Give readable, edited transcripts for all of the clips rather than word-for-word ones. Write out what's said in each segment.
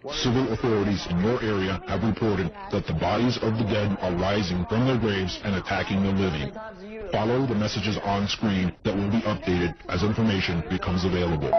Civil authorities in your area have reported that the bodies of the dead are rising from their graves and attacking the living. Follow the messages on screen that will be updated as information becomes available.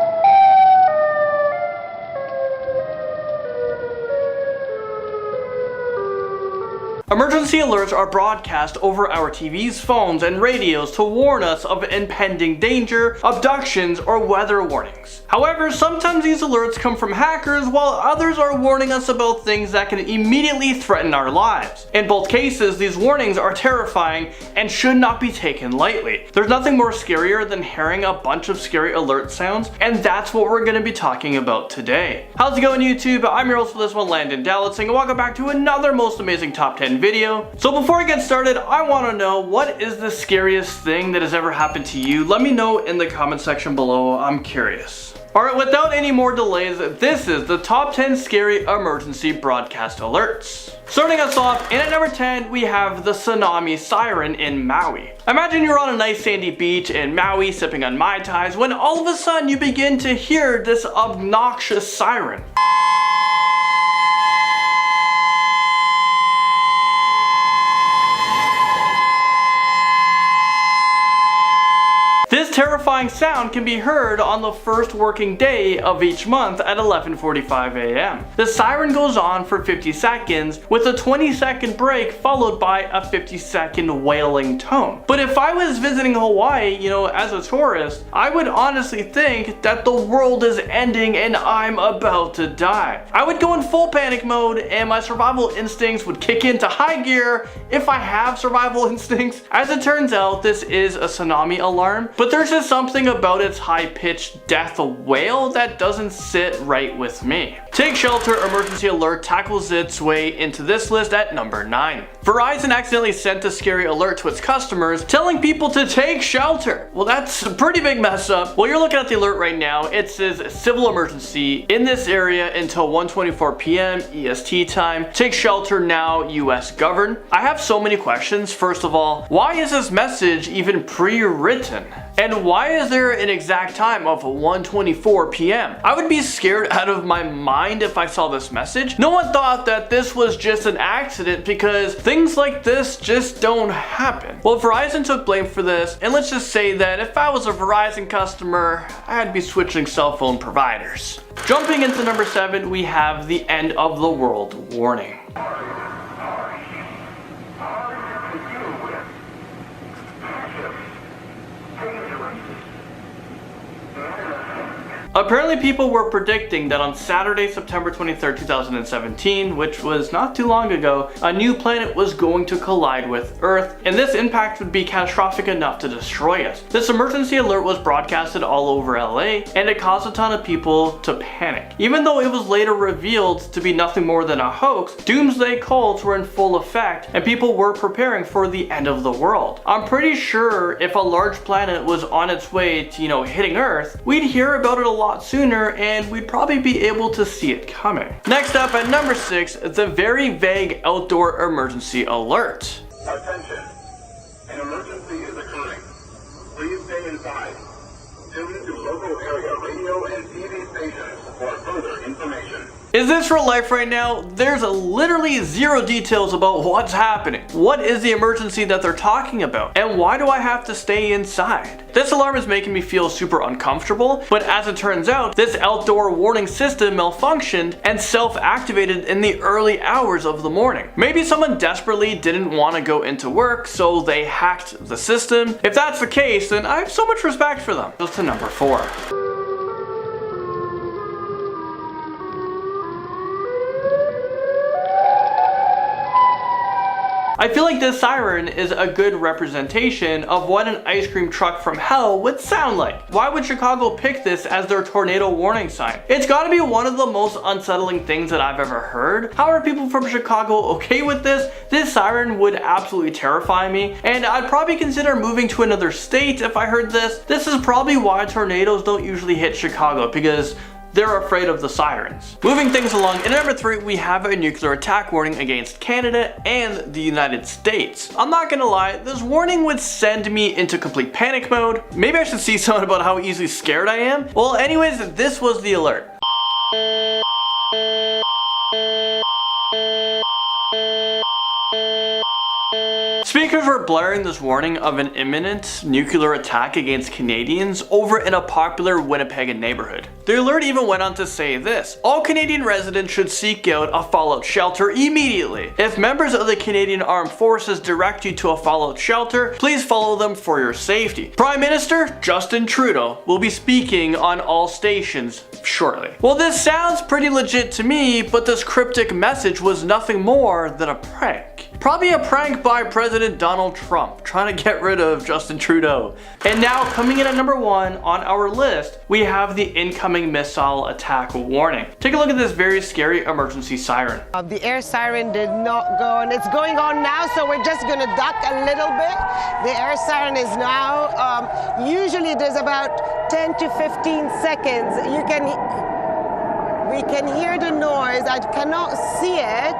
Emergency alerts are broadcast over our TVs, phones, and radios to warn us of impending danger, abductions, or weather warnings. However, sometimes these alerts come from hackers, while others are warning us about things that can immediately threaten our lives. In both cases, these warnings are terrifying and should not be taken lightly. There's nothing more scarier than hearing a bunch of scary alert sounds, and that's what we're going to be talking about today. How's it going, YouTube? I'm your host for this one, Landon Dallatsing, and welcome back to another most amazing top 10 video. So before I get started, I want to know, what is the scariest thing that has ever happened to you? Let me know in the comment section below. I'm curious. Alright, without any more delays, this is the top 10 scary emergency broadcast alerts. Starting us off, in at number 10, we have the tsunami siren in Maui. Imagine you're on a nice sandy beach in Maui sipping on Mai Tais when all of a sudden you begin to hear this obnoxious siren. This terrifying sound can be heard on the first working day of each month at 11:45 a.m. The siren goes on for 50 seconds with a 20-second break followed by a 50-second wailing tone. But if I was visiting Hawaii, as a tourist, I would honestly think that the world is ending and I'm about to die. I would go in full panic mode and my survival instincts would kick into high gear if I have survival instincts. As it turns out, this is a tsunami alarm, but there's just something about its high-pitched death wail that doesn't sit right with me. Take Shelter emergency alert tackles its way into this list at number 9. Verizon accidentally sent a scary alert to its customers telling people to take shelter. Well, that's a pretty big mess up. Well, you're looking at the alert right now. It says civil emergency in this area until 1:24 p.m. EST time. Take shelter now, US govern. I have so many questions. First of all, why is this message even pre-written? And why is there an exact time of 1:24 p.m.? I would be scared out of my mind if I saw this message. No one thought that this was just an accident because things like this just don't happen. Well, Verizon took blame for this, and let's just say that if I was a Verizon customer, I'd be switching cell phone providers. Jumping into number 7, we have the end of the world warning. Apparently people were predicting that on Saturday, September 23rd, 2017, which was not too long ago, a new planet was going to collide with Earth, and this impact would be catastrophic enough to destroy us. This emergency alert was broadcasted all over LA, and it caused a ton of people to panic. Even though it was later revealed to be nothing more than a hoax, doomsday cults were in full effect, and people were preparing for the end of the world. I'm pretty sure if a large planet was on its way to, hitting Earth, we'd hear about it a lot sooner and we'd probably be able to see it coming. Next up at number 6, the very vague outdoor emergency alert. Attention, an emergency is occurring. Please stay inside. Tune into local area radio and TV stations for further information. Is this real life right now? There's literally zero details about what's happening. What is the emergency that they're talking about? And why do I have to stay inside? This alarm is making me feel super uncomfortable, but as it turns out, this outdoor warning system malfunctioned and self-activated in the early hours of the morning. Maybe someone desperately didn't want to go into work, so they hacked the system. If that's the case, then I have so much respect for them. Goes to number 4. I feel like this siren is a good representation of what an ice cream truck from hell would sound like. Why would Chicago pick this as their tornado warning sign? It's gotta be one of the most unsettling things that I've ever heard. How are people from Chicago okay with this? This siren would absolutely terrify me, and I'd probably consider moving to another state if I heard this. This is probably why tornadoes don't usually hit Chicago, because they're afraid of the sirens. Moving things along, in number 3, we have a nuclear attack warning against Canada and the United States. I'm not gonna lie, this warning would send me into complete panic mode. Maybe I should see something about how easily scared I am. Well, anyways, this was the alert. blaring this warning of an imminent nuclear attack against Canadians over in a popular Winnipeg neighborhood. The alert even went on to say this: all Canadian residents should seek out a fallout shelter immediately. If members of the Canadian Armed Forces direct you to a fallout shelter, please follow them for your safety. Prime Minister Justin Trudeau will be speaking on all stations shortly. Well, this sounds pretty legit to me, but this cryptic message was nothing more than a prank. Probably a prank by President Donald Trump, trying to get rid of Justin Trudeau. And now, coming in at number 1 on our list, we have the incoming missile attack warning. Take a look at this very scary emergency siren. The air siren did not go, and it's going on now, so we're just gonna duck a little bit. The air siren is now, usually there's about 10 to 15 seconds. We can hear the noise. I cannot see it,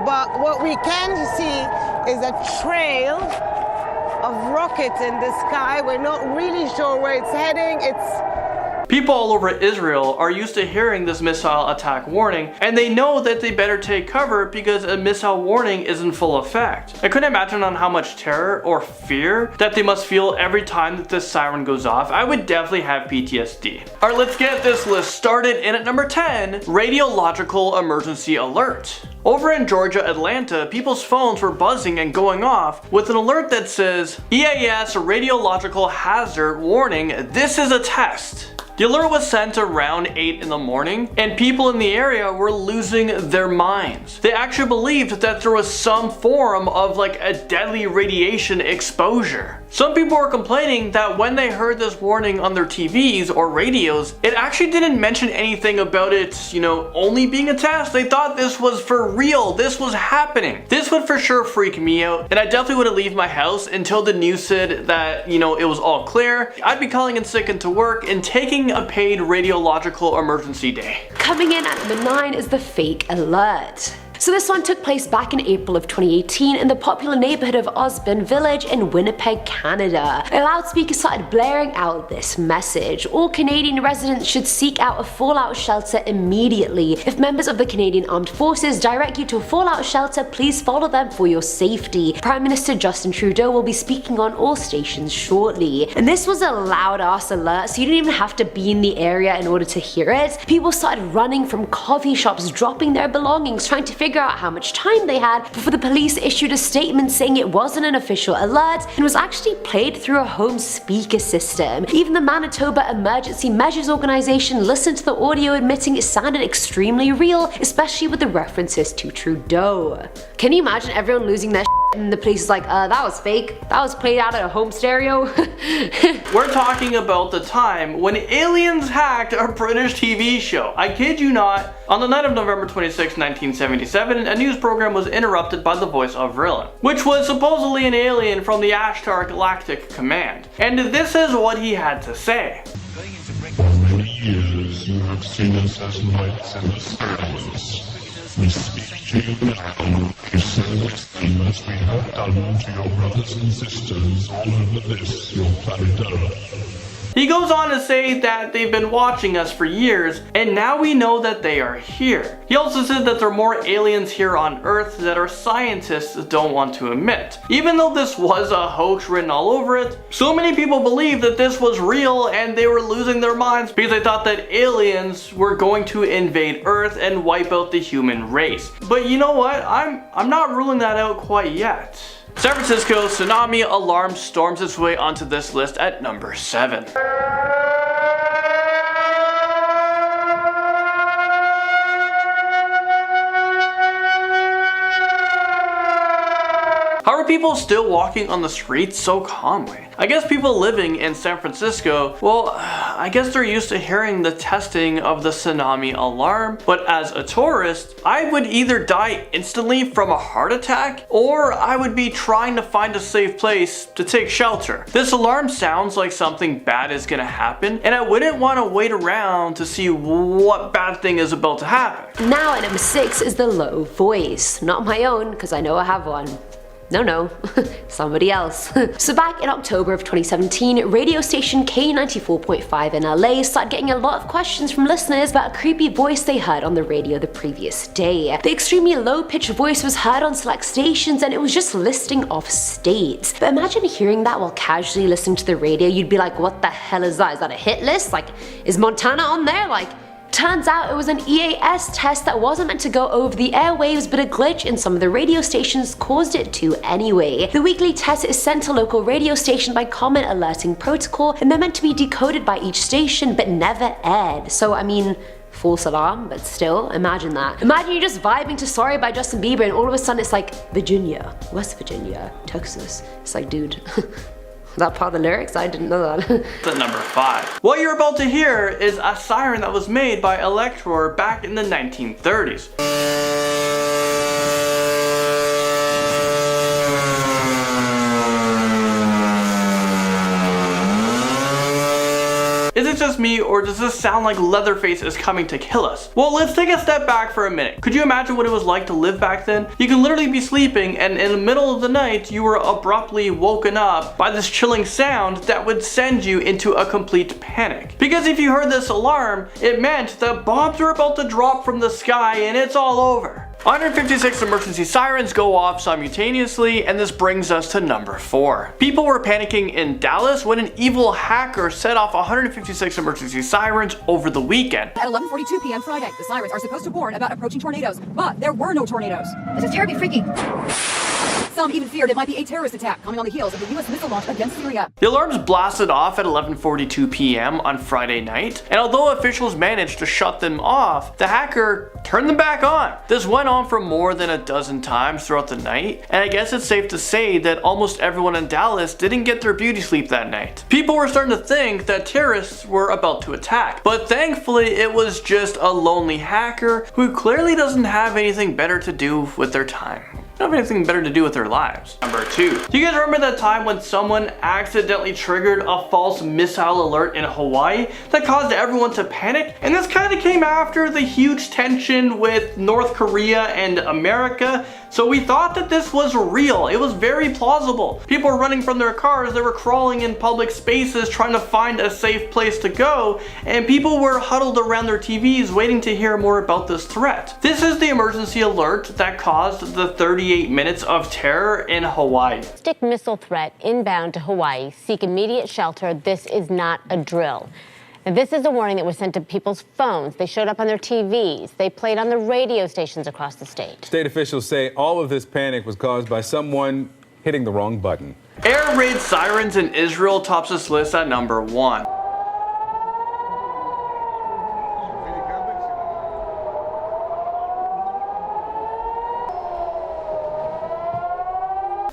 but what we can see is a trail of rockets in the sky. We're not really sure where it's heading. People all over Israel are used to hearing this missile attack warning, and they know that they better take cover because a missile warning is in full effect. I couldn't imagine on how much terror or fear that they must feel every time that this siren goes off. I would definitely have PTSD. Alright, let's get this list started. In at number 10, radiological emergency alert. Over in Georgia, Atlanta, people's phones were buzzing and going off with an alert that says, EAS radiological hazard warning, this is a test. The alert was sent around 8 in the morning, and people in the area were losing their minds. They actually believed that there was some form of like a deadly radiation exposure. Some people were complaining that when they heard this warning on their TVs or radios, it actually didn't mention anything about it, only being a test. They thought this was for real, this was happening. This would for sure freak me out, and I definitely wouldn't leave my house until the news said that, it was all clear. I'd be calling in sick into work and taking a paid radiological emergency day. Coming in at number 9 is the fake alert. So this one took place back in April of 2018 in the popular neighborhood of Osborne Village in Winnipeg, Canada. A loudspeaker started blaring out this message: all Canadian residents should seek out a fallout shelter immediately. If members of the Canadian Armed Forces direct you to a fallout shelter, please follow them for your safety. Prime Minister Justin Trudeau will be speaking on all stations shortly. And this was a loud ass alert, so you didn't even have to be in the area in order to hear it. People started running from coffee shops, dropping their belongings, trying to figure out how much time they had before the police issued a statement saying it wasn't an official alert and was actually played through a home speaker system. Even the Manitoba Emergency Measures Organization listened to the audio, admitting it sounded extremely real, especially with the references to Trudeau. Can you imagine everyone losing their shit and the police is like, that was fake, that was played out at a home stereo? We're talking about the time when aliens hacked a British TV show. I kid you not. On the night of November 26, 1977, a news program was interrupted by the voice of RADIOLOGICAL, which was supposedly an alien from the Ashtar Galactic Command. And this is what he had to say. For many years you have seen us as lights in the stars. We speak to you now to say the same as we have done to your brothers and sisters all over this, your planet Earth. He goes on to say that they've been watching us for years, and now we know that they are here. He also said that there are more aliens here on Earth that our scientists don't want to admit. Even though this was a hoax written all over it, so many people believed that this was real and they were losing their minds because they thought that aliens were going to invade Earth and wipe out the human race. But you know what? I'm not ruling that out quite yet. San Francisco tsunami alarm storms its way onto this list at number 7. How are people still walking on the streets so calmly? I guess people living in San Francisco, well, I guess they're used to hearing the testing of the tsunami alarm, but as a tourist, I would either die instantly from a heart attack, or I would be trying to find a safe place to take shelter. This alarm sounds like something bad is gonna happen, and I wouldn't want to wait around to see what bad thing is about to happen. Now at number 6 is the low voice. Not my own, because I know I have one. No, somebody else. So back in October of 2017, radio station K94.5 in LA started getting a lot of questions from listeners about a creepy voice they heard on the radio the previous day. The extremely low-pitched voice was heard on select stations and it was just listing off states. But imagine hearing that while casually listening to the radio. You'd be like, what the hell is that? Is that a hit list? Like, is Montana on there? Like, turns out it was an EAS test that wasn't meant to go over the airwaves, but a glitch in some of the radio stations caused it to anyway. The weekly test is sent to local radio station by common alerting protocol, and they're meant to be decoded by each station but never aired. So I mean, false alarm, but still, imagine that. Imagine you're just vibing to Sorry by Justin Bieber and all of a sudden it's like Virginia, West Virginia, Texas. It's like, dude. That part of the lyrics? I didn't know that. The number 5. What you're about to hear is a siren that was made by Elector back in the 1930s. Is it just me, or does this sound like Leatherface is coming to kill us? Well, let's take a step back for a minute. Could you imagine what it was like to live back then? You can literally be sleeping and in the middle of the night you were abruptly woken up by this chilling sound that would send you into a complete panic. Because if you heard this alarm, it meant that bombs are about to drop from the sky and it's all over. 156 emergency sirens go off simultaneously, and this brings us to number 4. People were panicking in Dallas when an evil hacker set off 156 emergency sirens over the weekend. At 11:42 p.m. Friday, the sirens are supposed to warn about approaching tornadoes, but there were no tornadoes. This is terribly freaky. Some even feared it might be a terrorist attack coming on the heels of the U.S. missile launch against Syria. The alarms blasted off at 11:42 p.m. on Friday night, and although officials managed to shut them off, the hacker turned them back on. This went on for more than a dozen times throughout the night, and I guess it's safe to say that almost everyone in Dallas didn't get their beauty sleep that night. People were starting to think that terrorists were about to attack, but thankfully it was just a lonely hacker who clearly doesn't have anything better to do with their time. Don't have anything better to do with their lives. Number 2. Do you guys remember that time when someone accidentally triggered a false missile alert in Hawaii that caused everyone to panic? And this kind of came after the huge tension with North Korea and America, so we thought that this was real. It was very plausible. People were running from their cars, they were crawling in public spaces trying to find a safe place to go, and people were huddled around their TVs waiting to hear more about this threat. This is the emergency alert that caused the 38 minutes of terror in Hawaii. Ballistic missile threat inbound to Hawaii. Seek immediate shelter. This is not a drill. And this is a warning that was sent to people's phones. They showed up on their TVs. They played on the radio stations across the state. State officials say all of this panic was caused by someone hitting the wrong button. Air raid sirens in Israel tops this list at number 1.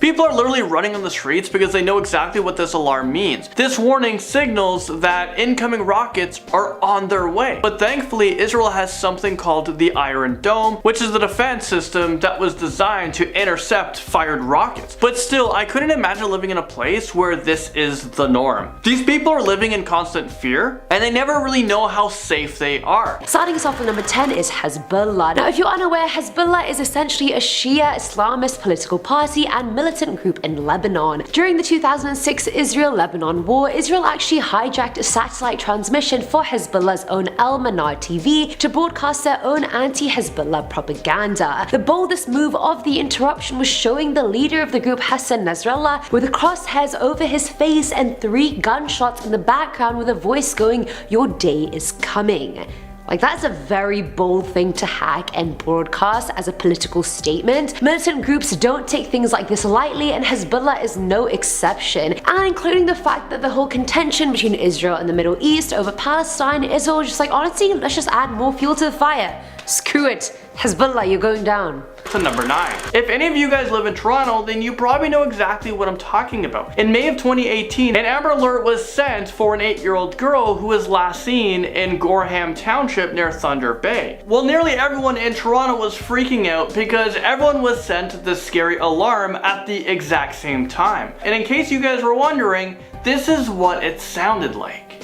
People are literally running on the streets because they know exactly what this alarm means. This warning signals that incoming rockets are on their way. But thankfully, Israel has something called the Iron Dome, which is the defense system that was designed to intercept fired rockets. But still, I couldn't imagine living in a place where this is the norm. These people are living in constant fear, and they never really know how safe they are. Starting us off at number 10 is Hezbollah. Now, if you're unaware, Hezbollah is essentially a Shia Islamist political party and militant group in Lebanon. During the 2006 Israel-Lebanon war, Israel actually hijacked a satellite transmission for Hezbollah's own El Manar TV to broadcast their own anti-Hezbollah propaganda. The boldest move of the interruption was showing the leader of the group, Hassan Nasrallah, with crosshairs over his face and 3 gunshots in the background with a voice going, "Your day is coming." Like, that's a very bold thing to hack and broadcast as a political statement. Militant groups don't take things like this lightly, and Hezbollah is no exception. And including the fact that the whole contention between Israel and the Middle East over Palestine is all just like, honestly, let's just add more fuel to the fire. Screw it. Hezbollah, you're going down. To number 9. If any of you guys live in Toronto, then you probably know exactly what I'm talking about. In May of 2018, an Amber Alert was sent for an 8-year-old girl who was last seen in Gorham Township near Thunder Bay. Well, nearly everyone in Toronto was freaking out because everyone was sent this scary alarm at the exact same time. And in case you guys were wondering, this is what it sounded like.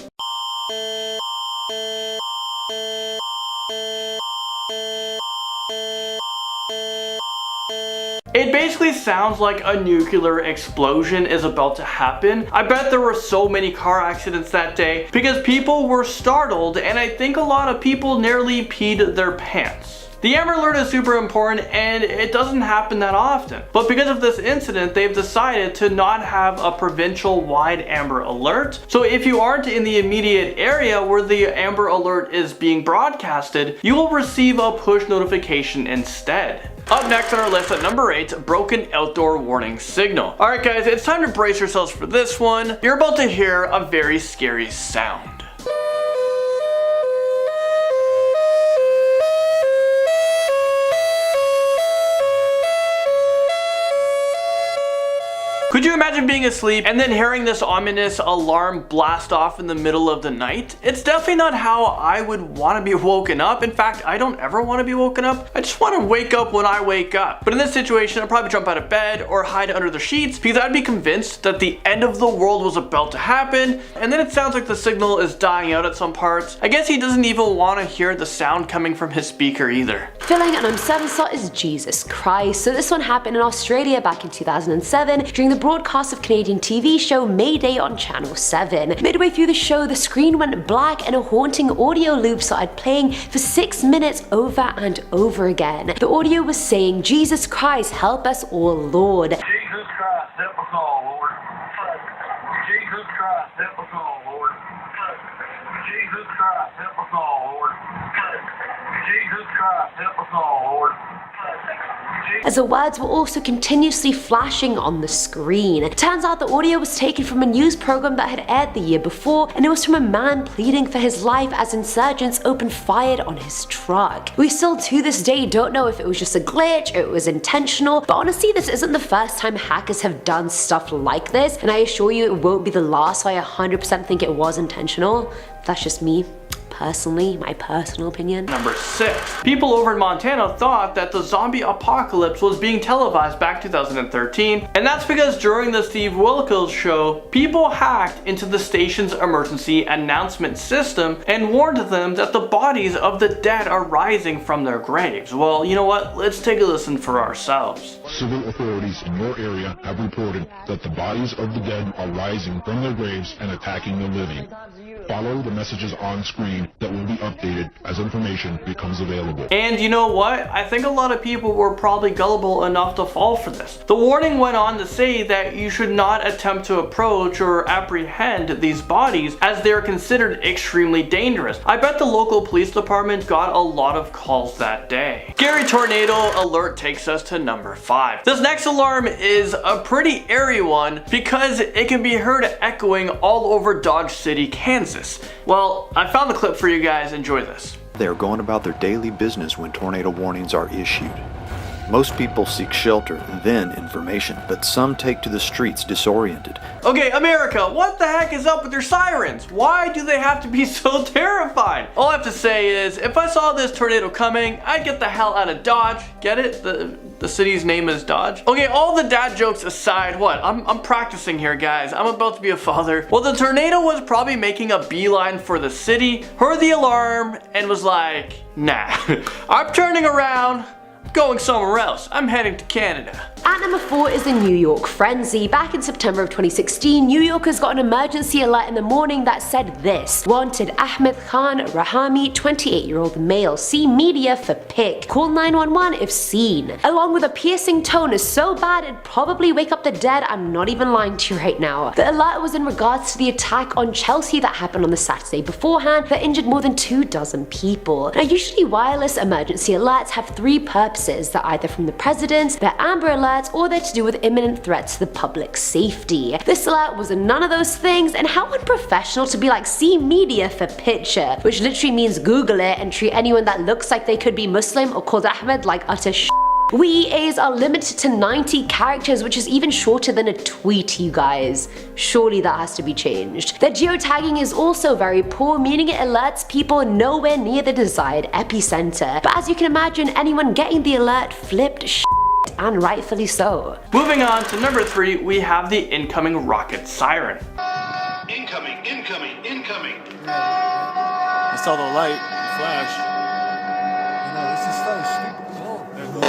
It basically sounds like a nuclear explosion is about to happen. I bet there were so many car accidents that day because people were startled, and I think a lot of people nearly peed their pants. The Amber Alert is super important and it doesn't happen that often. But because of this incident, they've decided to not have a provincial-wide Amber Alert. So if you aren't in the immediate area where the Amber Alert is being broadcasted, you will receive a push notification instead. Up next on our list at number 8, broken outdoor warning signal. Alright guys, it's time to brace yourselves for this one. You're about to hear a very scary sound. Could you imagine being asleep and then hearing this ominous alarm blast off in the middle of the night? It's definitely not how I would want to be woken up. In fact, I don't ever want to be woken up. I just want to wake up when I wake up. But in this situation, I'd probably jump out of bed or hide under the sheets because I'd be convinced that the end of the world was about to happen. And then it sounds like the signal is dying out at some parts. I guess he doesn't even want to hear the sound coming from his speaker either. Filling an uncertain slot is Jesus Christ. So this one happened in Australia back in 2007 during the broadcast of Canadian TV show Mayday on Channel 7. Midway through the show, the screen went black and a haunting audio loop started playing for 6 minutes over and over again. The audio was saying, "Jesus Christ, help us all, Lord." Jesus Christ, help us all, Lord. Jesus Christ, help us all, Lord. Jesus Christ, help us all, Lord. Jesus Christ, help us all, Lord. As the words were also continuously flashing on the screen. It turns out the audio was taken from a news program that had aired the year before, and it was from a man pleading for his life as insurgents opened fire on his truck. We still to this day don't know if it was just a glitch or it was intentional, but honestly this isn't the first time hackers have done stuff like this, and I assure you it won't be the last, so I 100% think it was intentional. That's just me. Personally, my personal opinion. Number 6. People over in Montana thought that the zombie apocalypse was being televised back 2013, and that's because during the Steve Wilkos show, people hacked into the station's emergency announcement system and warned them that the bodies of the dead are rising from their graves. Well, you know what? Let's take a listen for ourselves. Civil authorities in your area have reported that the bodies of the dead are rising from their graves and attacking the living. Follow the messages on screen that will be updated as information becomes available. And you know what? I think a lot of people were probably gullible enough to fall for this. The warning went on to say that you should not attempt to approach or apprehend these bodies as they are considered extremely dangerous. I bet the local police department got a lot of calls that day. Scary tornado alert takes us to number 5. This next alarm is a pretty airy one because it can be heard echoing all over Dodge City, Kansas. Well, I found the clip for you guys. Enjoy this. They are going about their daily business when tornado warnings are issued. Most people seek shelter, then information, but some take to the streets disoriented. Okay, America, what the heck is up with your sirens? Why do they have to be so terrifying? All I have to say is, if I saw this tornado coming, I'd get the hell out of Dodge. Get it? The city's name is Dodge. Okay, all the dad jokes aside, what? I'm practicing here, guys. I'm about to be a father. Well, the tornado was probably making a beeline for the city, heard the alarm, and was like, nah, I'm turning around. Going somewhere else. I'm heading to Canada. At number 4 is the New York frenzy. Back in September of 2016, New Yorkers got an emergency alert in the morning that said this: "Wanted Ahmed Khan Rahami, 28-year-old male. See media for pic. Call 911 if seen." Along with a piercing tone is so bad it'd probably wake up the dead. I'm not even lying to you right now. The alert was in regards to the attack on Chelsea that happened on the Saturday beforehand that injured more than 24 people. Now usually wireless emergency alerts have 3 purposes. They're either from the president, they're Amber Alerts, or they're to do with imminent threats to the public safety. This alert was none of those things, and how unprofessional to be like, "See media for picture," which literally means Google it and treat anyone that looks like they could be Muslim or called Ahmed like utter sh**. WEAs are limited to 90 characters, which is even shorter than a tweet, you guys. Surely that has to be changed. The geotagging is also very poor, meaning it alerts people nowhere near the desired epicenter. But as you can imagine, anyone getting the alert flipped shit, and rightfully so. Moving on to number 3, we have the incoming rocket siren. Incoming, incoming, incoming. I saw the light, the flash. You know, this is so stupid. Oh, there it goes.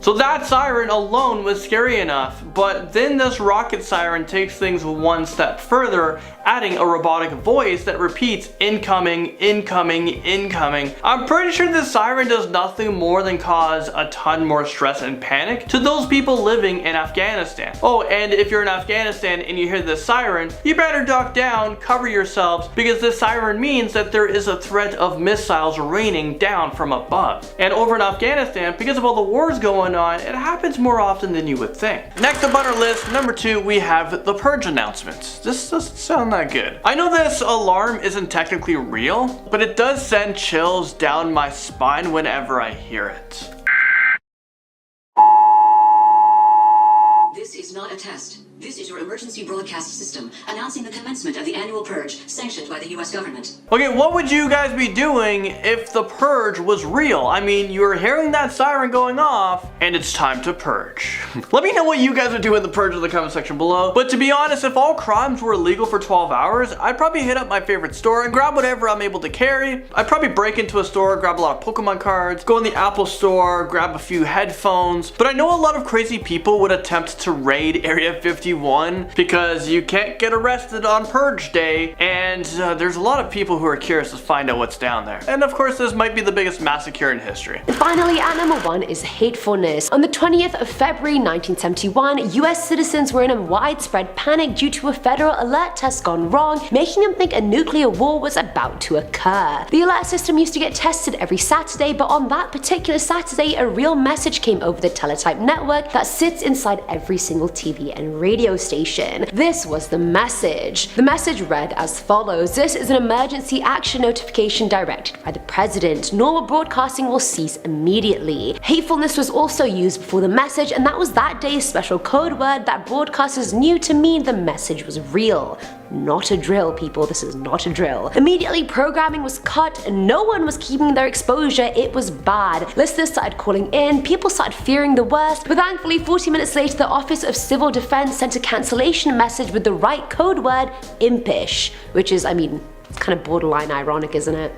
So that siren alone was scary enough, but then this rocket siren takes things one step further, adding a robotic voice that repeats incoming, incoming, incoming. I'm pretty sure this siren does nothing more than cause a ton more stress and panic to those people living in Afghanistan. Oh, and if you're in Afghanistan and you hear this siren, you better duck down, cover yourselves, because this siren means that there is a threat of missiles raining down from above. And over in Afghanistan, because of all the wars going on, it happens more often than you would think. Next up on our list, number 2, we have the Purge announcements. This doesn't sound that good. I know this alarm isn't technically real, but it does send chills down my spine whenever I hear it. This is not a test. This is your emergency broadcast system announcing the commencement of the annual purge sanctioned by the US government. Okay, what would you guys be doing if the purge was real? I mean, you're hearing that siren going off and it's time to purge. Let me know what you guys would do in the purge in the comment section below. But to be honest, if all crimes were illegal for 12 hours, I'd probably hit up my favorite store and grab whatever I'm able to carry. I'd probably break into a store, grab a lot of Pokemon cards, go in the Apple store, grab a few headphones. But I know a lot of crazy people would attempt to raid Area 51 because you can't get arrested on Purge Day, and there's a lot of people who are curious to find out what's down there. And of course, this might be the biggest massacre in history. And finally, at number 1 is hatefulness. On the 20th of February 1971, US citizens were in a widespread panic due to a federal alert test gone wrong, making them think a nuclear war was about to occur. The alert system used to get tested every Saturday, but on that particular Saturday, a real message came over the teletype network that sits inside every single TV and radio station. This was the message. The message read as follows: "This is an emergency action notification directed by the president. Normal broadcasting will cease immediately." Hatefulness was also used before the message, and that was that day's special code word that broadcasters knew to mean the message was real. Not a drill, people, this is not a drill. Immediately, programming was cut and no one was keeping their exposure. It was bad. Listeners started calling in, people started fearing the worst, but thankfully 40 minutes later the Office of Civil Defense sent a cancellation message with the right code word, impish, which is, I mean, it's kind of borderline ironic, isn't it?